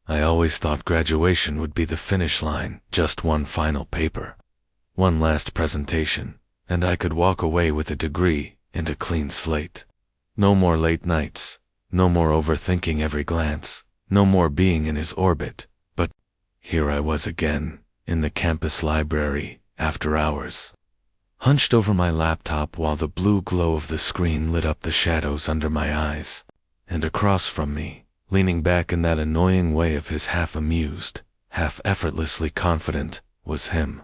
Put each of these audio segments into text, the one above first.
I always thought graduation would be the finish line, just one final paper, one last presentation, and I could walk away with a degree and a clean slate. No more late nights, no more overthinking every glance, no more being in his orbit. But here I was again, in the campus library, after hours, hunched over my laptop while the blue glow of the screen lit up the shadows under my eyes. And across from me, leaning back in that annoying way of his, half amused, half effortlessly confident, was him.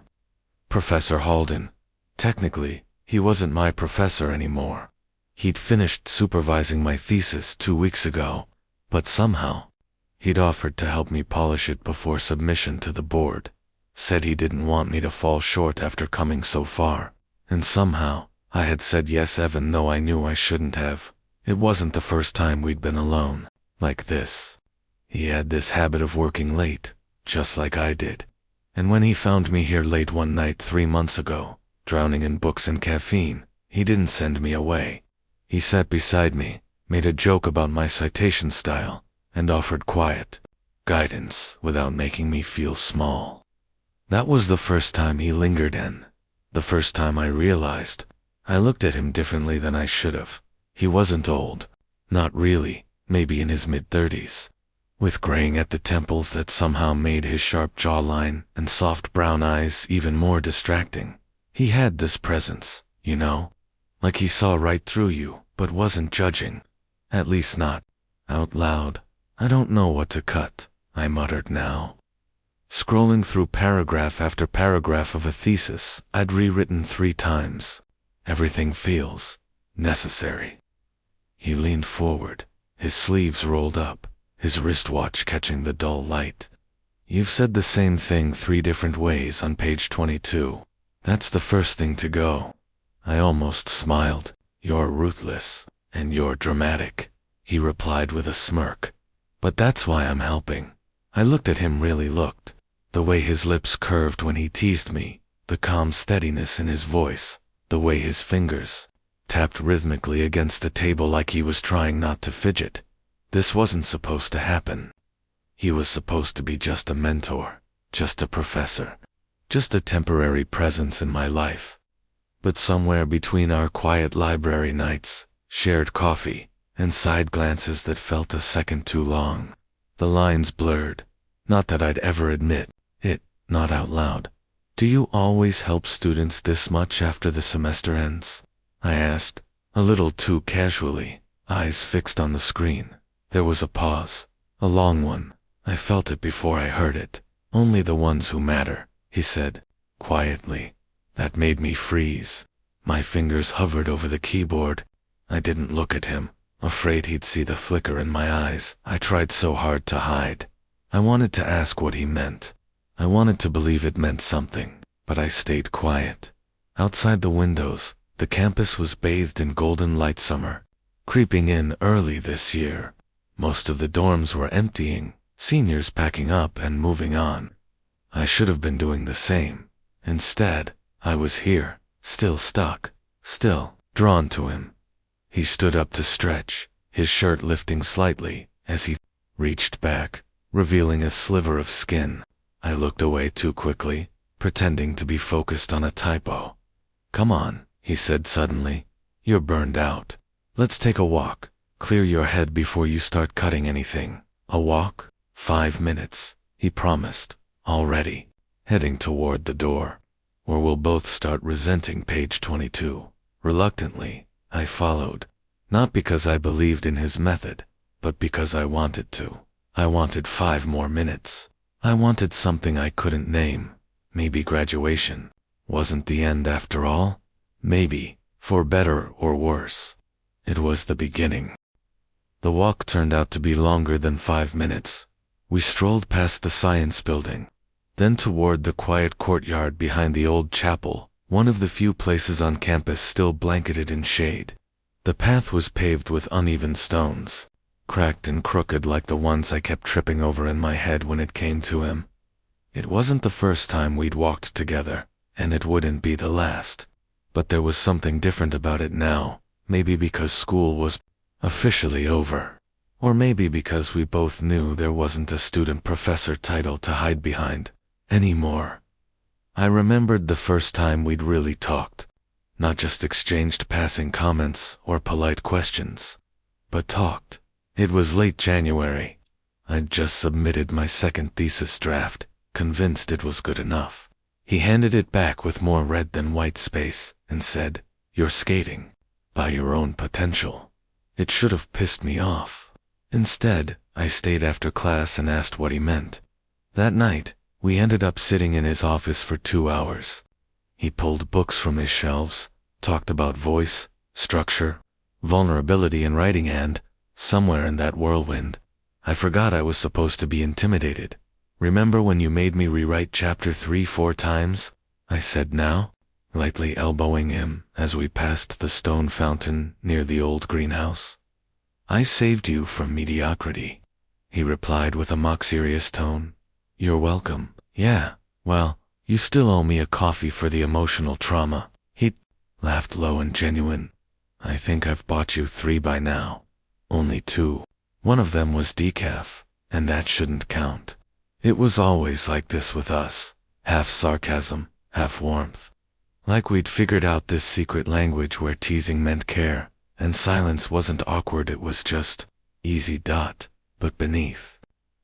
Professor Halden. Technically, he wasn't my professor anymore. He'd finished supervising my thesis 2 weeks ago, but somehow, he'd offered to help me polish it before submission to the board. Said he didn't want me to fall short after coming so far, and somehow, I had said yes even though I knew I shouldn't have. It wasn't the first time we'd been alone, like this. He had this habit of working late, just like I did. And when he found me here late one night 3 months ago, drowning in books and caffeine, he didn't send me away. He sat beside me, made a joke about my citation style, and offered quiet guidance without making me feel small. That was the first time he lingered in. The first time I realized I looked at him differently than I should have. He wasn't old. Not really. Maybe in his mid-30s, with graying at the temples that somehow made his sharp jawline and soft brown eyes even more distracting. He had this presence, you know, like he saw right through you, but wasn't judging. At least not out loud. I don't know what to cut, I muttered now. Scrolling through paragraph after paragraph of a thesis I'd rewritten 3 times. Everything feels necessary. He leaned forward, his sleeves rolled up, his wristwatch catching the dull light. You've said the same thing 3 different ways on page 22. That's the first thing to go. I almost smiled. You're ruthless, and you're dramatic, he replied with a smirk. But that's why I'm helping. I looked at him, really looked. The way his lips curved when he teased me, the calm steadiness in his voice, the way his fingers tapped rhythmically against the table like he was trying not to fidget. This wasn't supposed to happen. He was supposed to be just a mentor, just a professor, just a temporary presence in my life. But somewhere between our quiet library nights, shared coffee, and side glances that felt a second too long, the lines blurred. Not that I'd ever admit it, not out loud. Do you always help students this much after the semester ends? I asked, a little too casually, eyes fixed on the screen. There was a pause, a long one. I felt it before I heard it. Only the ones who matter, he said, quietly. That made me freeze. My fingers hovered over the keyboard. I didn't look at him, afraid he'd see the flicker in my eyes I tried so hard to hide. I wanted to ask what he meant. I wanted to believe it meant something, but I stayed quiet. Outside the windows, the campus was bathed in golden light. Summer creeping in early this year. Most of the dorms were emptying, seniors packing up and moving on. I should have been doing the same. Instead, I was here, still stuck, still drawn to him. He stood up to stretch, his shirt lifting slightly as he reached back, revealing a sliver of skin. I looked away too quickly, pretending to be focused on a typo. Come on, he said suddenly. You're burned out. Let's take a walk. Clear your head before you start cutting anything. A walk? 5 minutes, he promised, already heading toward the door. Or we'll both start resenting page 22. Reluctantly, I followed. Not because I believed in his method, but because I wanted to. I wanted 5 more minutes. I wanted something I couldn't name. Maybe graduation wasn't the end after all. Maybe, for better or worse, it was the beginning. The walk turned out to be longer than 5 minutes. We strolled past the science building, then toward the quiet courtyard behind the old chapel, one of the few places on campus still blanketed in shade. The path was paved with uneven stones, cracked and crooked like the ones I kept tripping over in my head when it came to him. It wasn't the first time we'd walked together, and it wouldn't be the last. But there was something different about it now, maybe because school was officially over. Or maybe because we both knew there wasn't a student professor title to hide behind anymore. I remembered the first time we'd really talked, not just exchanged passing comments or polite questions, but talked. It was late January. I'd just submitted my second thesis draft, convinced it was good enough. He handed it back with more red than white space and said, "You're skating by your own potential." It should have pissed me off. Instead, I stayed after class and asked what he meant. That night, we ended up sitting in his office for 2 hours. He pulled books from his shelves, talked about voice, structure, vulnerability in writing, and, somewhere in that whirlwind, I forgot I was supposed to be intimidated. "Remember when you made me rewrite chapter 3 4 times?" I said now, lightly elbowing him as we passed the stone fountain near the old greenhouse. "I saved you from mediocrity," he replied with a mock-serious tone. "You're welcome." "Yeah, well, you still owe me a coffee for the emotional trauma." He laughed low and genuine. "I think I've bought you 3 by now. Only 2. One of them was decaf, and that shouldn't count." It was always like this with us, half sarcasm, half warmth. Like we'd figured out this secret language where teasing meant care, and silence wasn't awkward, it was just easy. But beneath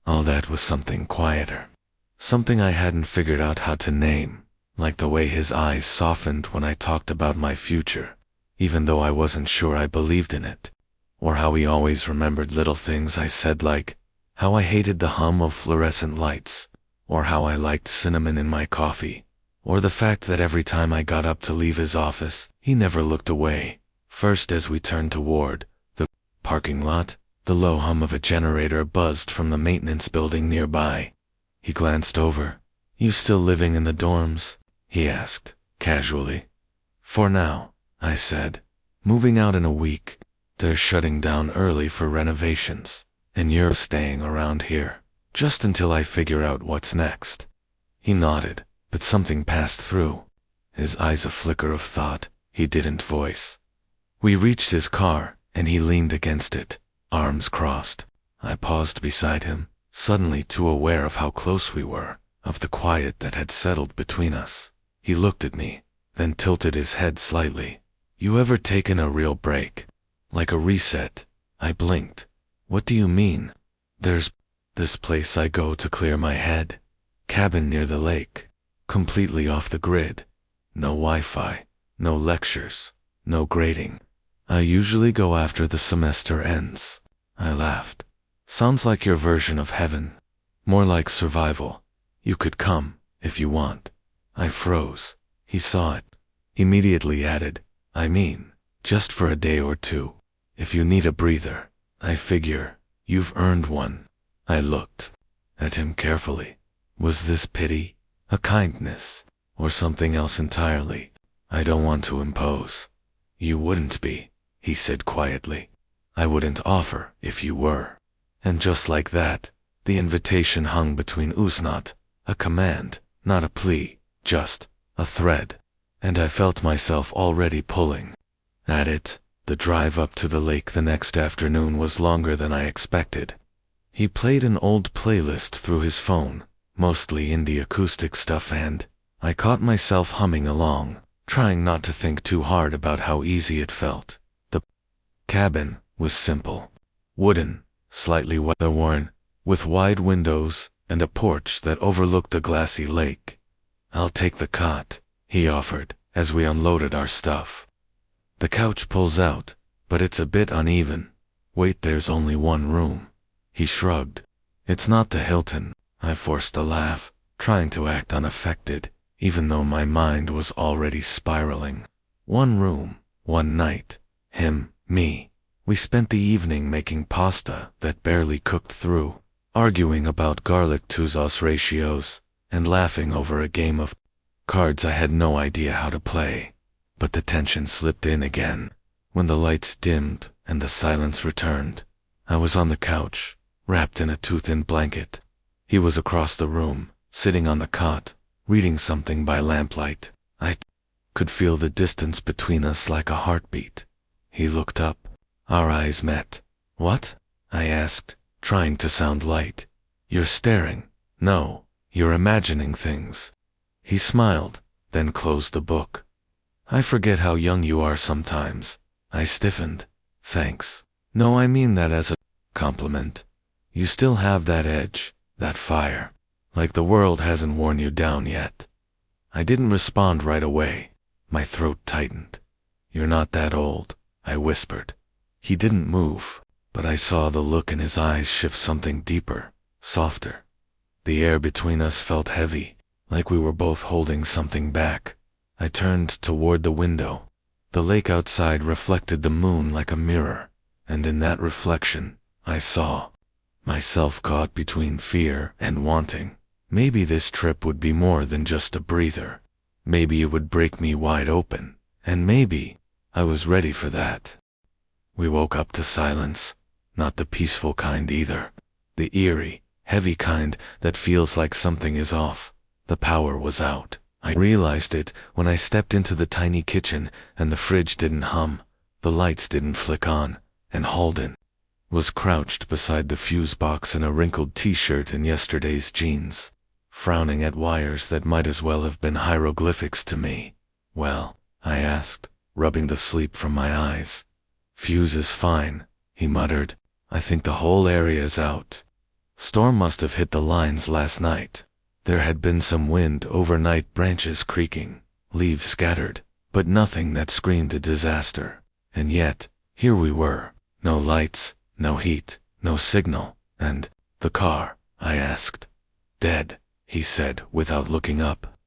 all that was something quieter. Something I hadn't figured out how to name, like the way his eyes softened when I talked about my future, even though I wasn't sure I believed in it. Or how he always remembered little things I said, like how I hated the hum of fluorescent lights, or how I liked cinnamon in my coffee, or the fact that every time I got up to leave his office, he never looked away. First, as we turned toward the parking lot, the low hum of a generator buzzed from the maintenance building nearby. He glanced over. "You still living in the dorms?" he asked, casually. "For now," I said. "Moving out in a week. They're shutting down early for renovations. And you're staying around here, just until I figure out what's next." He nodded, but something passed through his eyes, a flicker of thought he didn't voice. We reached his car, and he leaned against it, arms crossed. I paused beside him, suddenly too aware of how close we were, of the quiet that had settled between us. He looked at me, then tilted his head slightly. "You ever taken a real break? Like a reset?" I blinked. "What do you mean?" "There's this place I go to clear my head. Cabin near the lake. Completely off the grid. No Wi-Fi, no lectures, no grading. I usually go after the semester ends." I laughed. "Sounds like your version of heaven. More like survival. You could come, if you want." I froze. He saw it. Immediately added, "I mean, just for a day or 2. If you need a breather. I figure you've earned one." I looked at him carefully. Was this pity, a kindness, or something else entirely? "I don't want to impose." "You wouldn't be," he said quietly. "I wouldn't offer if you were." And just like that, the invitation hung between us, not a command, not a plea, just a thread. And I felt myself already pulling at it. The drive up to the lake the next afternoon was longer than I expected. He played an old playlist through his phone, mostly indie acoustic stuff, and I caught myself humming along, trying not to think too hard about how easy it felt. The cabin was simple. Wooden, slightly weather-worn, with wide windows and a porch that overlooked a glassy lake. "I'll take the cot," he offered, as we unloaded our stuff. "The couch pulls out, but it's a bit uneven. Wait, there's only one room." He shrugged. "It's not the Hilton." I forced a laugh, trying to act unaffected, even though my mind was already spiraling. 1 room, 1 night. Him, me. We spent the evening making pasta that barely cooked through, arguing about garlic to sauce ratios, and laughing over a game of cards I had no idea how to play. But the tension slipped in again. When the lights dimmed and the silence returned, I was on the couch, wrapped in a too-thin blanket. He was across the room, sitting on the cot, reading something by lamplight. I could feel the distance between us like a heartbeat. He looked up. Our eyes met. "What?" I asked, trying to sound light. You're staring. No, you're imagining things. He smiled, then closed the book. I forget how young you are sometimes. I stiffened. Thanks. No, I mean that as a compliment. You still have that edge, that fire. Like the world hasn't worn you down yet. I didn't respond right away. My throat tightened. You're not that old, I whispered. He didn't move, but I saw the look in his eyes shift something deeper, softer. The air between us felt heavy, like we were both holding something back. I turned toward the window. The lake outside reflected the moon like a mirror, and in that reflection, I saw myself caught between fear and wanting. Maybe this trip would be more than just a breather. Maybe it would break me wide open, and maybe I was ready for that. We woke up to silence, not the peaceful kind either. The eerie, heavy kind that feels like something is off. The power was out. I realized it when I stepped into the tiny kitchen and the fridge didn't hum, the lights didn't flick on, and Halden was crouched beside the fuse box in a wrinkled t-shirt and yesterday's jeans, frowning at wires that might as well have been hieroglyphics to me. Well, I asked, rubbing the sleep from my eyes. Fuse is fine, he muttered. I think the whole area's out. Storm must have hit the lines last night. There had been some wind overnight, branches creaking, leaves scattered, but nothing that screamed a disaster. And yet, here we were. No lights, no heat, no signal. And the car, I asked. Dead, he said without looking up.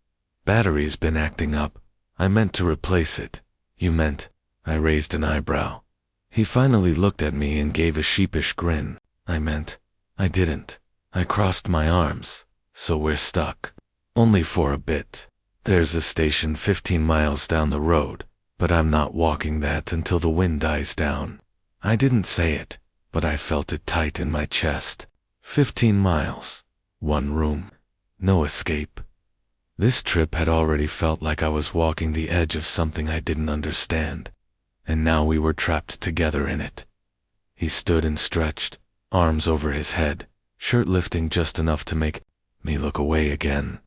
Battery's been acting up. I meant to replace it. You meant? I raised an eyebrow. He finally looked at me and gave a sheepish grin. I meant. I didn't. I crossed my arms. So we're stuck. Only for a bit. There's a station 15 miles down the road, but I'm not walking that until the wind dies down. I didn't say it, but I felt it tight in my chest. 15 miles. One room. No escape. This trip had already felt like I was walking the edge of something I didn't understand. And now we were trapped together in it. He stood and stretched, arms over his head, shirt lifting just enough to make me look away again.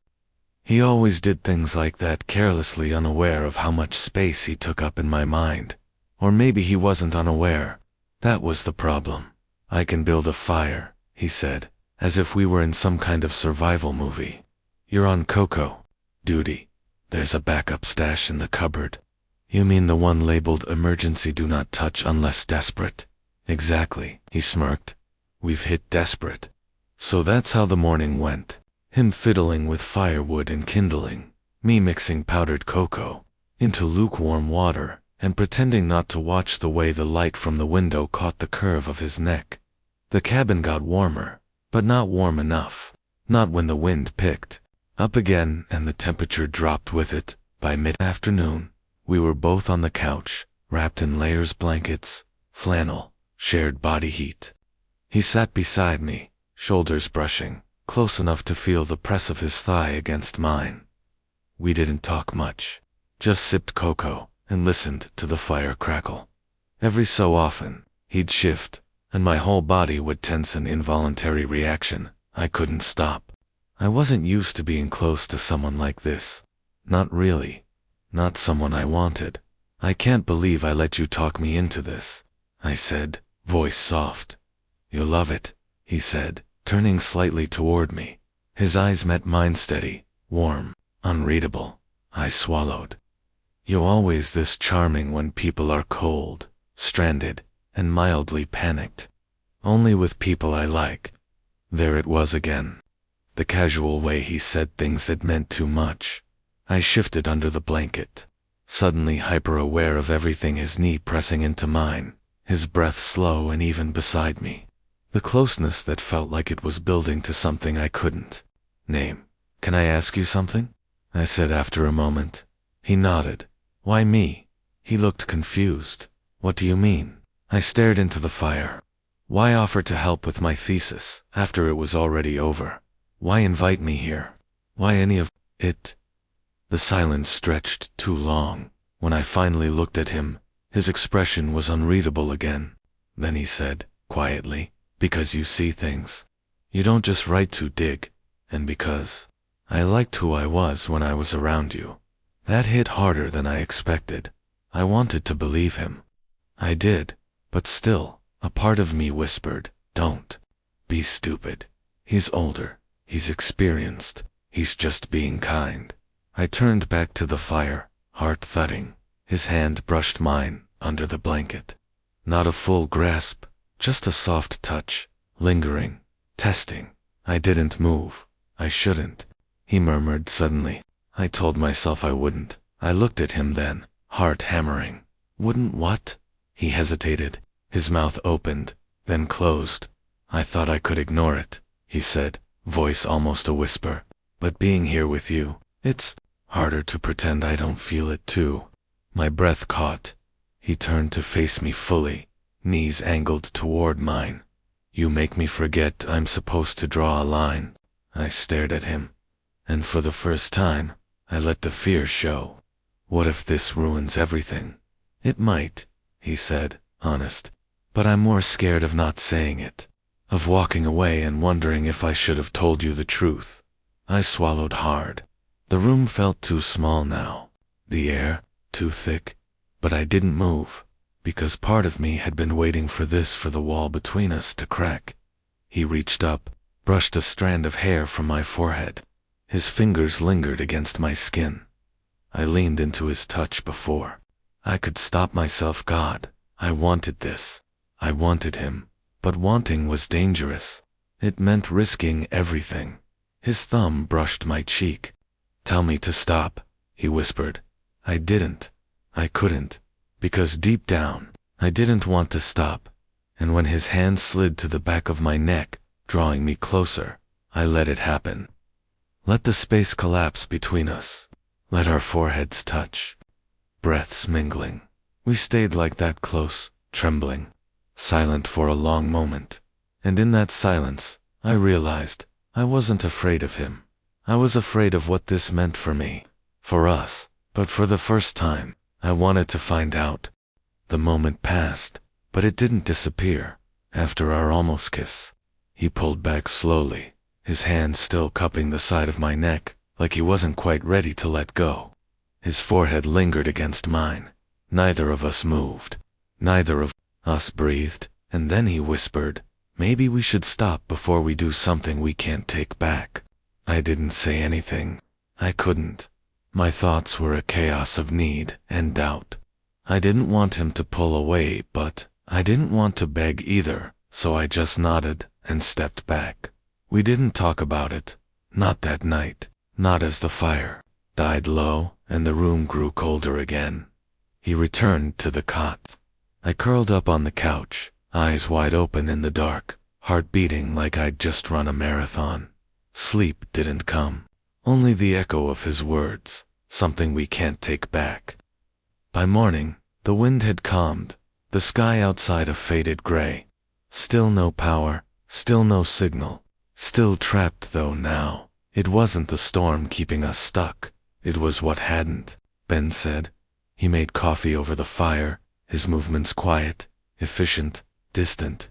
He always did things like that, carelessly unaware of how much space he took up in my mind. Or maybe he wasn't unaware. That was the problem. I can build a fire, he said, as if we were in some kind of survival movie. You're on Coco duty. There's a backup stash in the cupboard. You mean the one labeled emergency do not touch unless desperate? Exactly, he smirked. We've hit desperate. So that's how the morning went. Him fiddling with firewood and kindling, me mixing powdered cocoa into lukewarm water and pretending not to watch the way the light from the window caught the curve of his neck. The cabin got warmer, but not warm enough. Not when the wind picked up again and the temperature dropped with it. By mid-afternoon, we were both on the couch, wrapped in layers, blankets, flannel, shared body heat. He sat beside me, shoulders brushing, close enough to feel the press of his thigh against mine. We didn't talk much, just sipped cocoa and listened to the fire crackle. Every so often, he'd shift, and my whole body would tense, an involuntary reaction. I couldn't stop. I wasn't used to being close to someone like this. Not really. Not someone I wanted. I can't believe I let you talk me into this, I said, voice soft. You'll love it, he said, turning slightly toward me. His eyes met mine, steady, warm, unreadable. I swallowed. You're always this charming when people are cold, stranded, and mildly panicked. Only with people I like. There it was again. The casual way he said things that meant too much. I shifted under the blanket, suddenly hyper-aware of everything, his knee pressing into mine, his breath slow and even beside me. The closeness that felt like it was building to something I couldn't name. Can I ask you something? I said after a moment. He nodded. Why me? He looked confused. What do you mean? I stared into the fire. Why offer to help with my thesis after it was already over? Why invite me here? Why any of it? The silence stretched too long. When I finally looked at him, his expression was unreadable again. Then he said, quietly, Because you see things. You don't just write to dig. And because I liked who I was when I was around you. That hit harder than I expected. I wanted to believe him. I did, but still, a part of me whispered, don't be stupid. He's older, he's experienced, he's just being kind. I turned back to the fire, heart thudding. His hand brushed mine under the blanket. Not a full grasp, just a soft touch, lingering, testing. I didn't move. I shouldn't, he murmured suddenly. I told myself I wouldn't. I looked at him then, heart hammering. Wouldn't what? He hesitated. His mouth opened, then closed. I thought I could ignore it, he said, voice almost a whisper. But being here with you, it's harder to pretend I don't feel it too. My breath caught. He turned to face me fully, knees angled toward mine. You make me forget I'm supposed to draw a line. I stared at him, and for the first time, I let the fear show. What if this ruins everything? It might, he said, honest, but I'm more scared of not saying it, of walking away and wondering if I should have told you the truth. I swallowed hard. The room felt too small now, the air too thick, but I didn't move, because part of me had been waiting for the wall between us to crack. He reached up, brushed a strand of hair from my forehead. His fingers lingered against my skin. I leaned into his touch before I could stop myself. God, I wanted this. I wanted him, but wanting was dangerous. It meant risking everything. His thumb brushed my cheek. Tell me to stop, he whispered. I didn't. I couldn't, because deep down, I didn't want to stop. And when his hand slid to the back of my neck, drawing me closer, I let it happen. Let the space collapse between us. Let our foreheads touch. Breaths mingling. We stayed like that close, trembling, silent for a long moment. And in that silence, I realized I wasn't afraid of him. I was afraid of what this meant for me, for us. But for the first time, I wanted to find out. The moment passed, but it didn't disappear. After our almost kiss, he pulled back slowly, his hand still cupping the side of my neck, like he wasn't quite ready to let go. His forehead lingered against mine. Neither of us moved. Neither of us breathed, and then he whispered, maybe we should stop before we do something we can't take back. I didn't say anything. I couldn't. My thoughts were a chaos of need and doubt. I didn't want him to pull away, but I didn't want to beg either, so I just nodded and stepped back. We didn't talk about it. Not that night. Not as the fire died low and the room grew colder again. He returned to the cot. I curled up on the couch, eyes wide open in the dark, heart beating like I'd just run a marathon. Sleep didn't come. Only the echo of his words, something we can't take back. By morning, the wind had calmed, the sky outside a faded gray. Still no power, still no signal. Still trapped though now. It wasn't the storm keeping us stuck. It was what hadn't, Ben said. He made coffee over the fire, his movements quiet, efficient, distant.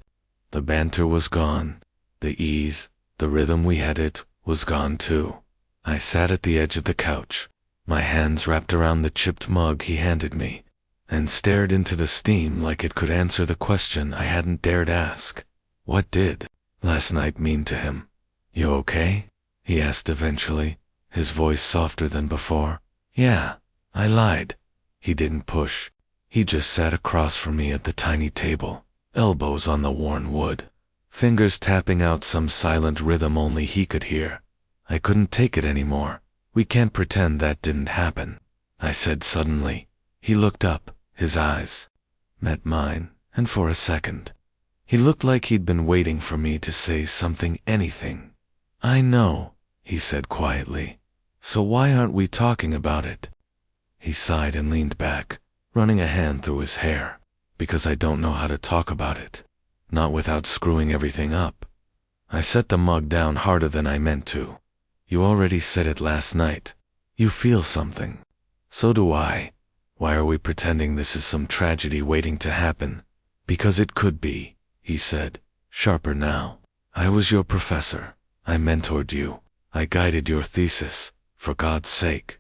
The banter was gone. The ease, the rhythm we had it, was gone too. I sat at the edge of the couch, my hands wrapped around the chipped mug he handed me, and stared into the steam like it could answer the question I hadn't dared ask. What did last night mean to him? You okay? He asked eventually, his voice softer than before. Yeah, I lied. He didn't push. He just sat across from me at the tiny table, elbows on the worn wood, fingers tapping out some silent rhythm only he could hear. I couldn't take it anymore. We can't pretend that didn't happen, I said suddenly. He looked up, his eyes met mine, and for a second, he looked like he'd been waiting for me to say something, anything. I know, he said quietly. So why aren't we talking about it? He sighed and leaned back, running a hand through his hair. Because I don't know how to talk about it. Not without screwing everything up. I set the mug down harder than I meant to. You already said it last night. You feel something. So do I. Why are we pretending this is some tragedy waiting to happen? Because it could be, he said, sharper now. I was your professor. I mentored you. I guided your thesis, for God's sake.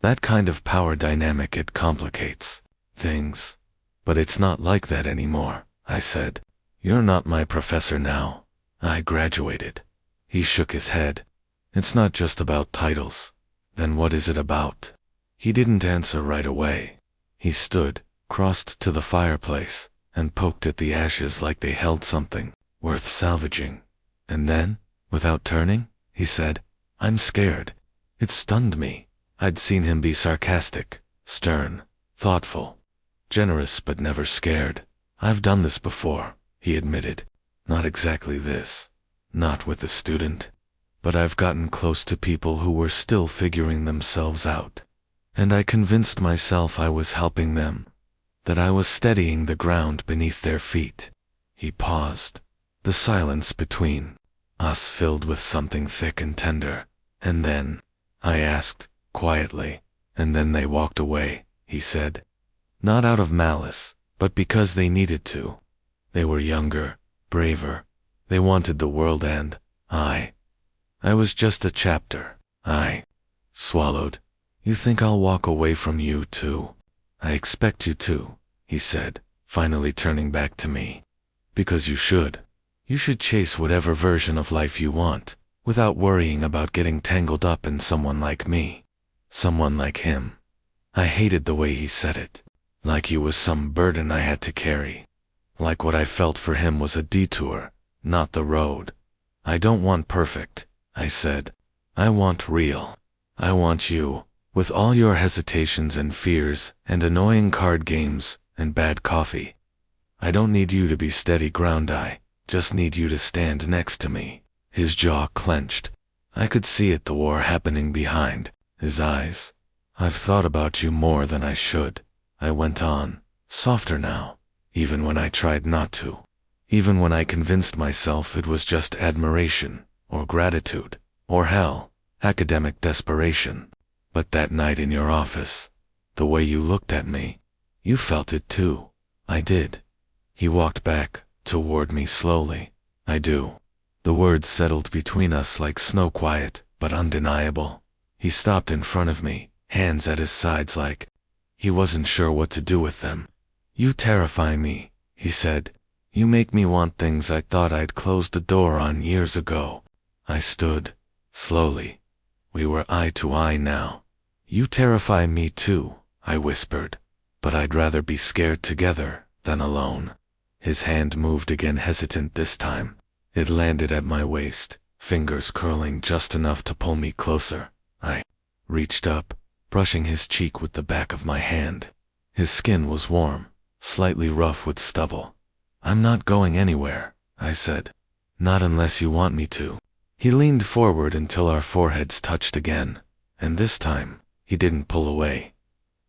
That kind of power dynamic, it complicates things. But it's not like that anymore, I said. You're not my professor now. I graduated. He shook his head. It's not just about titles. Then what is it about? He didn't answer right away. He stood, crossed to the fireplace, and poked at the ashes like they held something worth salvaging. And then, without turning, he said, I'm scared. It stunned me. I'd seen him be sarcastic, stern, thoughtful, generous but never scared. I've done this before, he admitted. Not exactly this. Not with a student. But I've gotten close to people who were still figuring themselves out. And I convinced myself I was helping them, that I was steadying the ground beneath their feet. He paused. The silence between us filled with something thick and tender. And then, I asked, quietly, and then they walked away, he said. Not out of malice, but because they needed to. They were younger, braver. They wanted the world, and I was just a chapter. I swallowed. You think I'll walk away from you too? I expect you to, he said, finally turning back to me. Because you should. You should chase whatever version of life you want, without worrying about getting tangled up in someone like me. Someone like him. I hated the way he said it. Like he was some burden I had to carry. Like what I felt for him was a detour, not the road. I don't want perfect, I said. I want real. I want you, with all your hesitations and fears and annoying card games and bad coffee. I don't need you to be steady ground, I just need you to stand next to me. His jaw clenched. I could see it, the war happening behind his eyes. I've thought about you more than I should, I went on, softer now, even when I tried not to. Even when I convinced myself it was just admiration, or gratitude, or hell, academic desperation. But that night in your office, the way you looked at me, you felt it too. I did. He walked back, toward me slowly. I do. The words settled between us like snow, quiet, but undeniable. He stopped in front of me, hands at his sides like he wasn't sure what to do with them. You terrify me, he said. You make me want things I thought I'd closed the door on years ago. I stood, slowly. We were eye to eye now. You terrify me too, I whispered. But I'd rather be scared together than alone. His hand moved again, hesitant this time. It landed at my waist, fingers curling just enough to pull me closer. I reached up, brushing his cheek with the back of my hand. His skin was warm, slightly rough with stubble. I'm not going anywhere, I said. Not unless you want me to. He leaned forward until our foreheads touched again, and this time, he didn't pull away.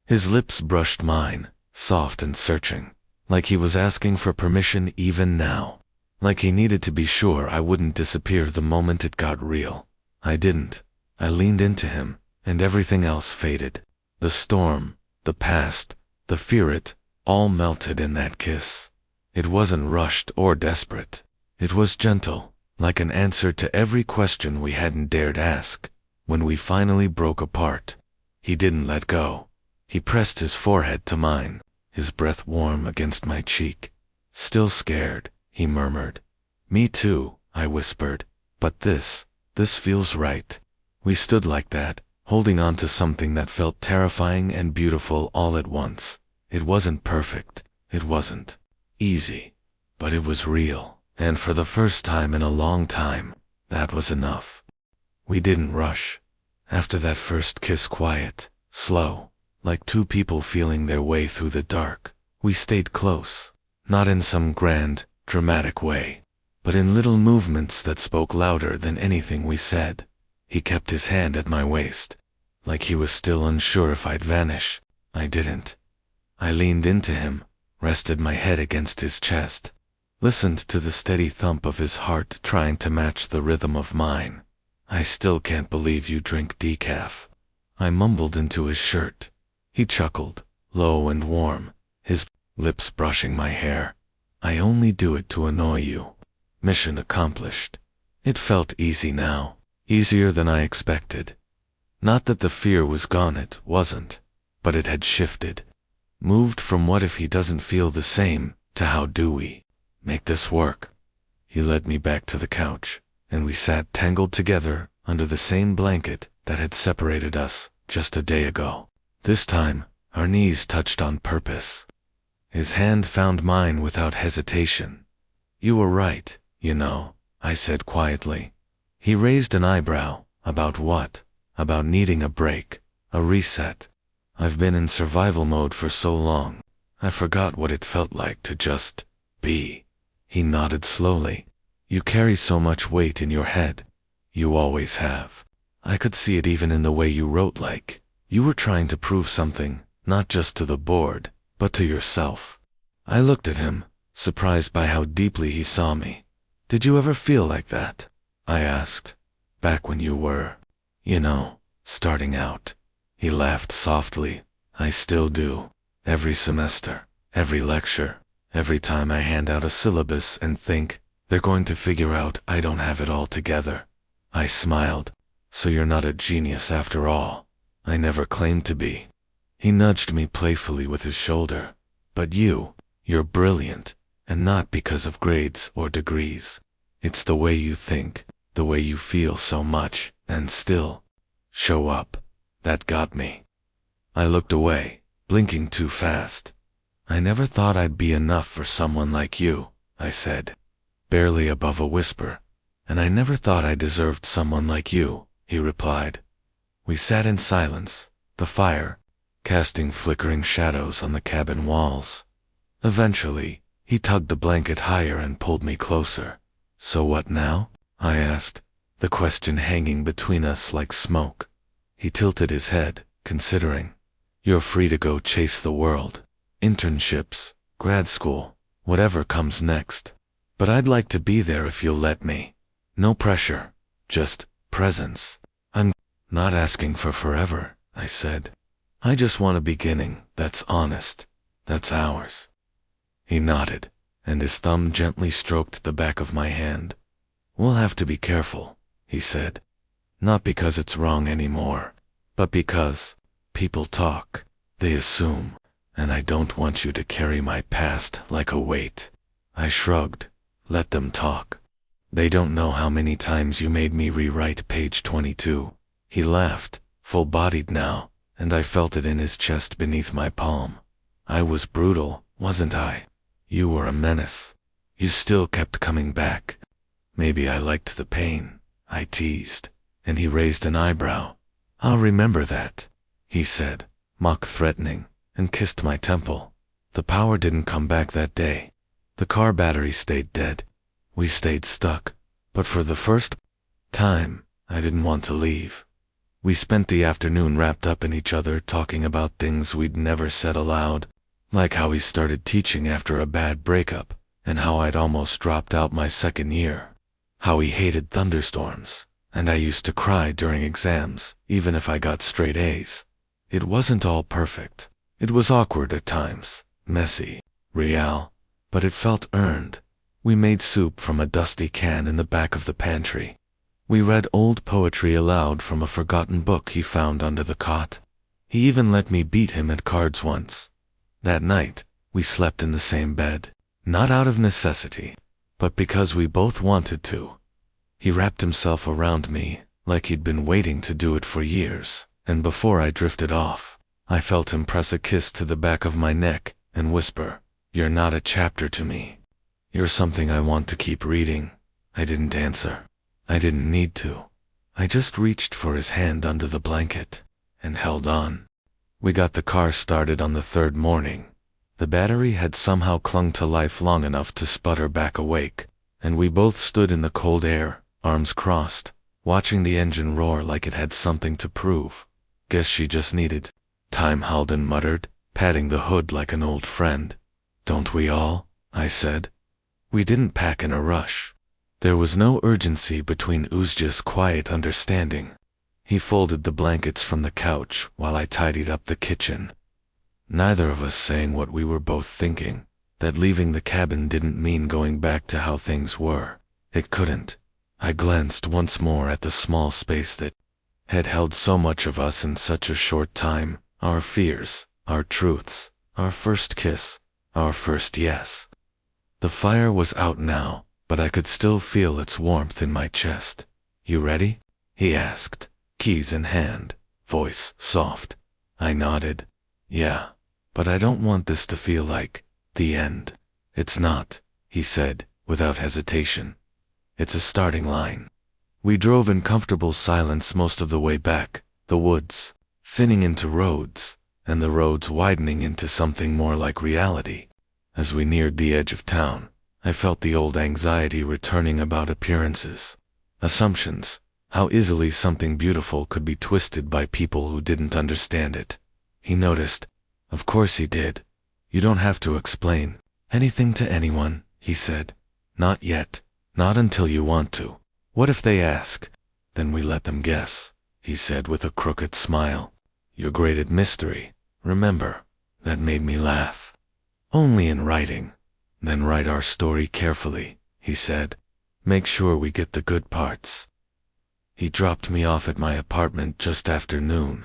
His lips brushed mine, soft and searching, like he was asking for permission even now. Like he needed to be sure I wouldn't disappear the moment it got real. I didn't. I leaned into him, and everything else faded. The storm, the past, the fear, it all melted in that kiss. It wasn't rushed or desperate. It was gentle, like an answer to every question we hadn't dared ask. When we finally broke apart, he didn't let go. He pressed his forehead to mine, his breath warm against my cheek. Still scared, he murmured. Me too, I whispered. But this feels right. We stood like that, holding on to something that felt terrifying and beautiful all at once. It wasn't perfect. It wasn't easy. But it was real. And for the first time in a long time, that was enough. We didn't rush. After that first kiss, quiet, slow, like two people feeling their way through the dark, we stayed close. Not in some grand, dramatic way, but in little movements that spoke louder than anything we said. He kept his hand at my waist, like he was still unsure if I'd vanish. I didn't. I leaned into him, rested my head against his chest, listened to the steady thump of his heart trying to match the rhythm of mine. I still can't believe you drink decaf, I mumbled into his shirt. He chuckled, low and warm, his lips brushing my hair. I only do it to annoy you. Mission accomplished. It felt easy now, easier than I expected. Not that the fear was gone, it wasn't, but it had shifted. Moved from what if he doesn't feel the same, to how do we make this work? He led me back to the couch, and we sat tangled together under the same blanket that had separated us just a day ago. This time, our knees touched on purpose. His hand found mine without hesitation. You were right, you know, I said quietly. He raised an eyebrow. About what? About needing a break, a reset. I've been in survival mode for so long, I forgot what it felt like to just be. He nodded slowly. You carry so much weight in your head. You always have. I could see it even in the way you wrote, like you were trying to prove something, not just to the board, but to yourself. I looked at him, surprised by how deeply he saw me. Did you ever feel like that? I asked. Back when you were, you know, starting out. He laughed softly. I still do. Every semester, every lecture, every time I hand out a syllabus and think, they're going to figure out I don't have it all together. I smiled. So you're not a genius after all. I never claimed to be. He nudged me playfully with his shoulder. But you're brilliant, and not because of grades or degrees. It's the way you think, the way you feel so much, and still show up. That got me. I looked away, blinking too fast. I never thought I'd be enough for someone like you, I said, barely above a whisper. And I never thought I deserved someone like you, he replied. We sat in silence, the fire casting flickering shadows on the cabin walls. Eventually, he tugged the blanket higher and pulled me closer. So what now? I asked, the question hanging between us like smoke. He tilted his head, considering. You're free to go chase the world. Internships, grad school, whatever comes next. But I'd like to be there if you'll let me. No pressure, just presence. I'm not asking for forever, I said. I just want a beginning that's honest, that's ours. He nodded, and his thumb gently stroked the back of my hand. We'll have to be careful, he said. Not because it's wrong anymore, but because people talk, they assume, and I don't want you to carry my past like a weight. I shrugged. Let them talk. They don't know how many times you made me rewrite page 22. He laughed, full-bodied now, and I felt it in his chest beneath my palm. I was brutal, wasn't I? You were a menace. You still kept coming back. Maybe I liked the pain, I teased, and he raised an eyebrow. I'll remember that, he said, mock-threatening, and kissed my temple. The power didn't come back that day. The car battery stayed dead. We stayed stuck, but for the first time, I didn't want to leave. We spent the afternoon wrapped up in each other talking about things we'd never said aloud, like how he started teaching after a bad breakup, and how I'd almost dropped out my second year. How he hated thunderstorms, and I used to cry during exams, even if I got straight A's. It wasn't all perfect. It was awkward at times, messy, real, but it felt earned. We made soup from a dusty can in the back of the pantry. We read old poetry aloud from a forgotten book he found under the cot. He even let me beat him at cards once. That night, we slept in the same bed, not out of necessity, but because we both wanted to. He wrapped himself around me, like he'd been waiting to do it for years, and before I drifted off, I felt him press a kiss to the back of my neck and whisper, "You're not a chapter to me. You're something I want to keep reading." I didn't answer. I didn't need to. I just reached for his hand under the blanket and held on. We got the car started on the third morning. The battery had somehow clung to life long enough to sputter back awake, and we both stood in the cold air, arms crossed, watching the engine roar like it had something to prove. Guess she just needed time, Halden muttered, patting the hood like an old friend. Don't we all? I said. We didn't pack in a rush. There was no urgency between Uzja's quiet understanding. He folded the blankets from the couch while I tidied up the kitchen. Neither of us saying what we were both thinking, that leaving the cabin didn't mean going back to how things were. It couldn't. I glanced once more at the small space that had held so much of us in such a short time, our fears, our truths, our first kiss, our first yes. The fire was out now, but I could still feel its warmth in my chest. "You ready?" he asked, keys in hand, voice soft. I nodded. "Yeah, but I don't want this to feel like the end." "It's not," he said, without hesitation. "It's a starting line." We drove in comfortable silence most of the way back, the woods thinning into roads, and the roads widening into something more like reality. As we neared the edge of town, I felt the old anxiety returning about appearances, assumptions, how easily something beautiful could be twisted by people who didn't understand it. He noticed. "Of course he did. You don't have to explain anything to anyone," he said. "Not yet. Not until you want to. What if they ask?" "Then we let them guess," he said with a crooked smile. "You're great at mystery, remember?" That made me laugh. "Only in writing." "Then write our story carefully," he said. "Make sure we get the good parts." He dropped me off at my apartment just after noon.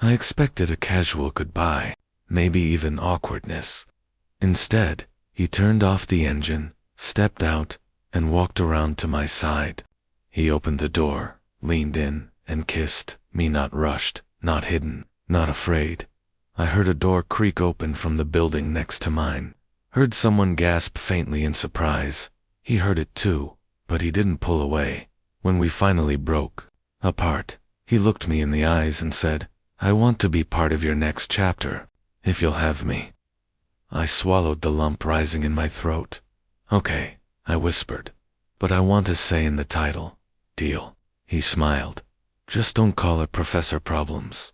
I expected a casual goodbye, maybe even awkwardness. Instead, he turned off the engine, stepped out, and walked around to my side. He opened the door, leaned in, and kissed me, not rushed, not hidden, not afraid. I heard a door creak open from the building next to mine. Heard someone gasp faintly in surprise. He heard it too, but he didn't pull away. When we finally broke apart, he looked me in the eyes and said, "I want to be part of your next chapter, if you'll have me." I swallowed the lump rising in my throat. "Okay," I whispered, "but I want to say in the title, deal." He smiled. "Just don't call it Professor Problems."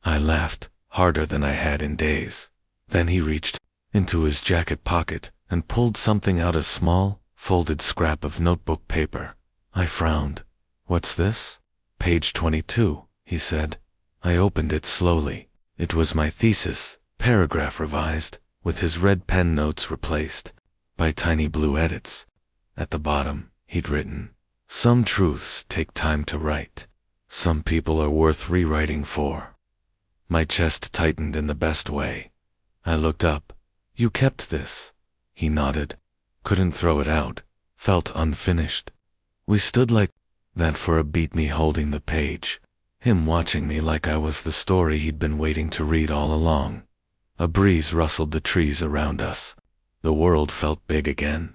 I laughed, harder than I had in days. Then he reached into his jacket pocket and pulled something out, a small, folded scrap of notebook paper. I frowned. "What's this?" "Page 22, he said. I opened it slowly. It was my thesis, paragraph revised, with his red pen notes replaced by tiny blue edits. At the bottom, he'd written, "Some truths take time to write. Some people are worth rewriting for." My chest tightened in the best way. I looked up. "You kept this?" He nodded. "Couldn't throw it out. Felt unfinished." We stood like that for a beat, me holding the page, him watching me like I was the story he'd been waiting to read all along. A breeze rustled the trees around us. The world felt big again.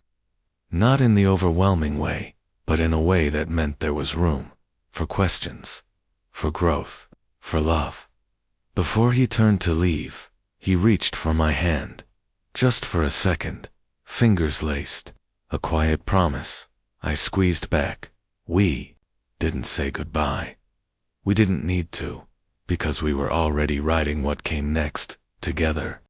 Not in the overwhelming way, but in a way that meant there was room for questions, for growth, for love. Before he turned to leave, he reached for my hand. Just for a second, fingers laced, a quiet promise. I squeezed back. We didn't say goodbye. We didn't need to, because we were already writing what came next, together.